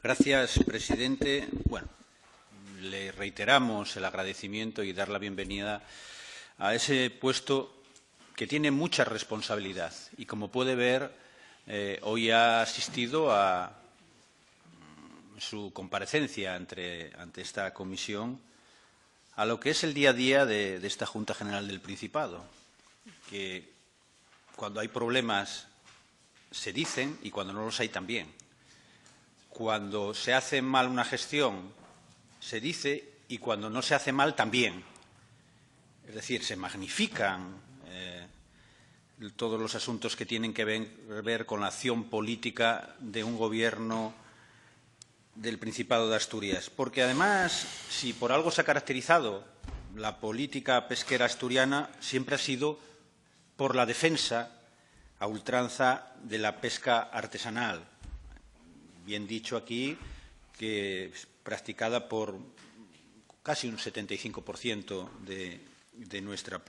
Gracias, presidente. Bueno, le reiteramos el agradecimiento y dar la bienvenida a ese puesto que tiene mucha responsabilidad y, como puede ver, hoy ha asistido a su comparecencia ante esta comisión a lo que es el día a día de esta Junta General del Principado, que cuando hay problemas se dicen y cuando no los hay también. Cuando se hace mal una gestión se dice y cuando no se hace mal también. Es decir, se magnifican todos los asuntos que tienen que ver con la acción política de un gobierno del Principado de Asturias. Porque, además, si por algo se ha caracterizado la política pesquera asturiana, siempre ha sido por la defensa a ultranza de la pesca artesanal. Bien dicho aquí, que es practicada por casi un 75% de nuestra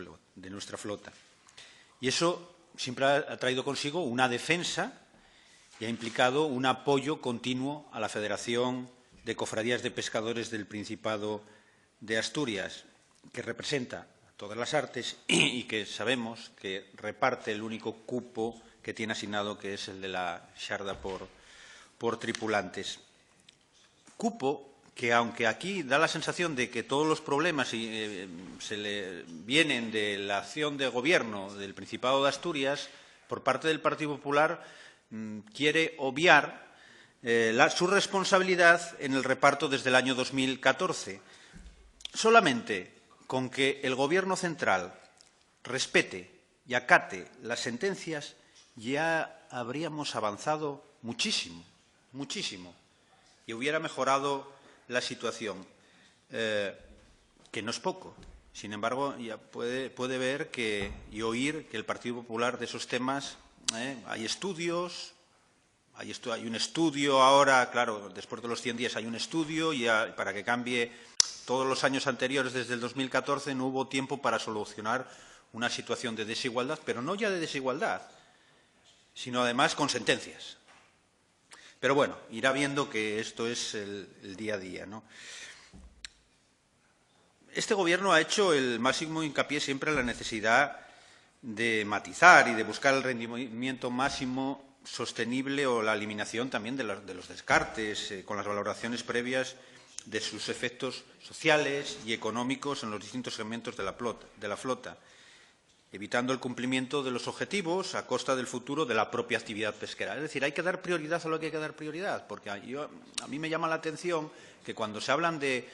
flota. Y eso siempre ha traído consigo una defensa y ha implicado un apoyo continuo a la Federación de Cofradías de Pescadores del Principado de Asturias, que representa a todas las artes y que sabemos que reparte el único cupo que tiene asignado, que es el de la xarda por tripulantes. Cupo que, aunque aquí da la sensación de que todos los problemas se le vienen de la acción de gobierno del Principado de Asturias, por parte del Partido Popular quiere obviar su responsabilidad en el reparto desde el año 2014. Solamente con que el Gobierno central respete y acate las sentencias ya habríamos avanzado muchísimo, muchísimo, y hubiera mejorado la situación, que no es poco. Sin embargo, ya puede ver y oír que el Partido Popular de esos temas hay estudios, hay un estudio ahora, claro, después de los 100 días hay un estudio y para que cambie todos los años anteriores, desde el 2014, no hubo tiempo para solucionar una situación de desigualdad, pero no ya de desigualdad, sino además con sentencias. Pero bueno, irá viendo que esto es el día a día, ¿no? Este Gobierno ha hecho el máximo hincapié siempre en la necesidad de matizar y de buscar el rendimiento máximo sostenible o la eliminación también de los descartes, con las valoraciones previas de sus efectos sociales y económicos en los distintos segmentos de la flota, evitando el cumplimiento de los objetivos a costa del futuro de la propia actividad pesquera. Es decir, hay que dar prioridad a lo que hay que dar prioridad, porque a mí me llama la atención que cuando se hablan de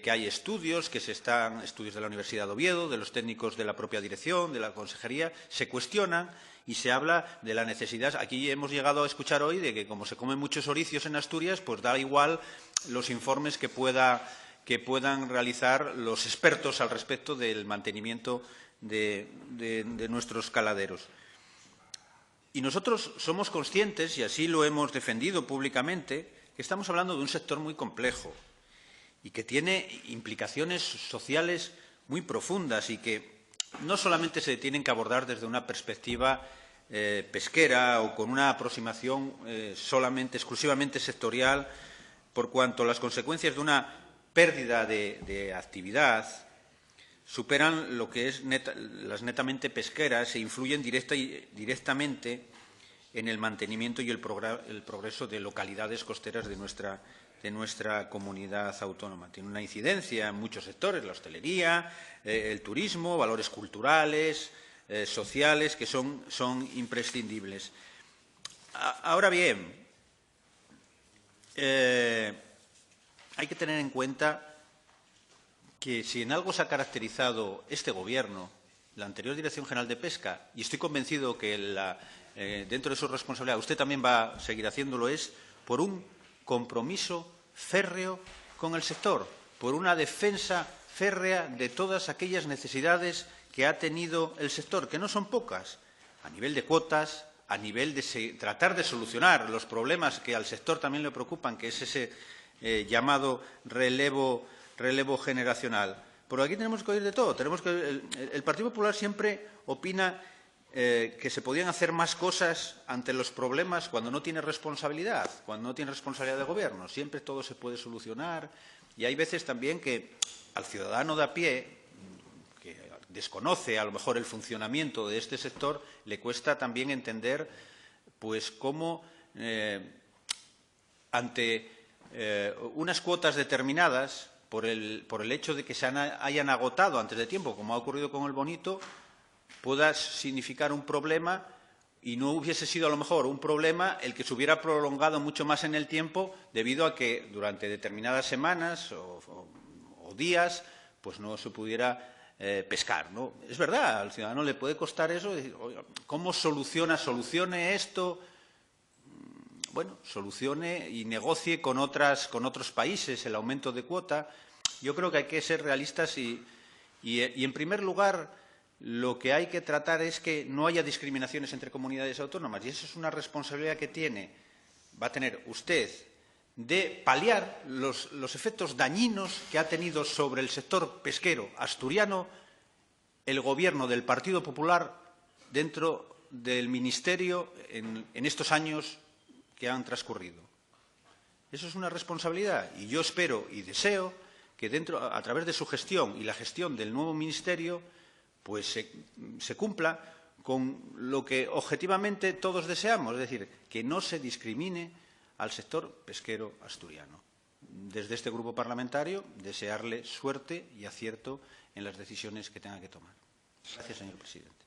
que hay estudios, estudios de la Universidad de Oviedo, de los técnicos de la propia dirección, de la consejería, se cuestionan y se habla de la necesidad. Aquí hemos llegado a escuchar hoy de que, como se comen muchos oricios en Asturias, pues da igual los informes que puedan realizar los expertos al respecto del mantenimiento de nuestros caladeros. Y nosotros somos conscientes, y así lo hemos defendido públicamente, que estamos hablando de un sector muy complejo y que tiene implicaciones sociales muy profundas y que no solamente se tienen que abordar desde una perspectiva pesquera o con una aproximación exclusivamente sectorial, por cuanto las consecuencias de una pérdida de actividad superan lo que es las netamente pesqueras e influyen directamente en el mantenimiento y el progreso de localidades costeras de nuestra comunidad autónoma. Tiene una incidencia en muchos sectores, la hostelería, el turismo, valores culturales, sociales, que son imprescindibles. Ahora bien, hay que tener en cuenta que si en algo se ha caracterizado este Gobierno, la anterior Dirección General de Pesca, y estoy convencido que dentro de su responsabilidad usted también va a seguir haciéndolo, es por un compromiso férreo con el sector, por una defensa férrea de todas aquellas necesidades que ha tenido el sector, que no son pocas, a nivel de cuotas, a nivel de tratar de solucionar los problemas que al sector también le preocupan, que es ese llamado relevo generacional. Por aquí tenemos que oír de todo. El Partido Popular siempre opina que se podían hacer más cosas ante los problemas cuando no tiene responsabilidad, de gobierno. Siempre todo se puede solucionar y hay veces también que al ciudadano de a pie, que desconoce a lo mejor el funcionamiento de este sector, le cuesta también entender pues cómo ante unas cuotas determinadas, por el hecho de que se hayan agotado antes de tiempo, como ha ocurrido con el bonito, pueda significar un problema y no hubiese sido a lo mejor un problema el que se hubiera prolongado mucho más en el tiempo debido a que durante determinadas semanas o días pues no se pudiera pescar, ¿no? Es verdad, al ciudadano le puede costar eso, decir, ¿cómo solucione esto? Bueno, solucione y negocie con otros países el aumento de cuota. Yo creo que hay que ser realistas y en primer lugar, lo que hay que tratar es que no haya discriminaciones entre comunidades autónomas y esa es una responsabilidad que va a tener usted de paliar los efectos dañinos que ha tenido sobre el sector pesquero asturiano el Gobierno del Partido Popular dentro del Ministerio en estos años que han transcurrido. Eso es una responsabilidad y yo espero y deseo que a través de su gestión y la gestión del nuevo Ministerio pues se cumpla con lo que objetivamente todos deseamos, es decir, que no se discrimine al sector pesquero asturiano. Desde este grupo parlamentario, desearle suerte y acierto en las decisiones que tenga que tomar. Gracias, señor presidente.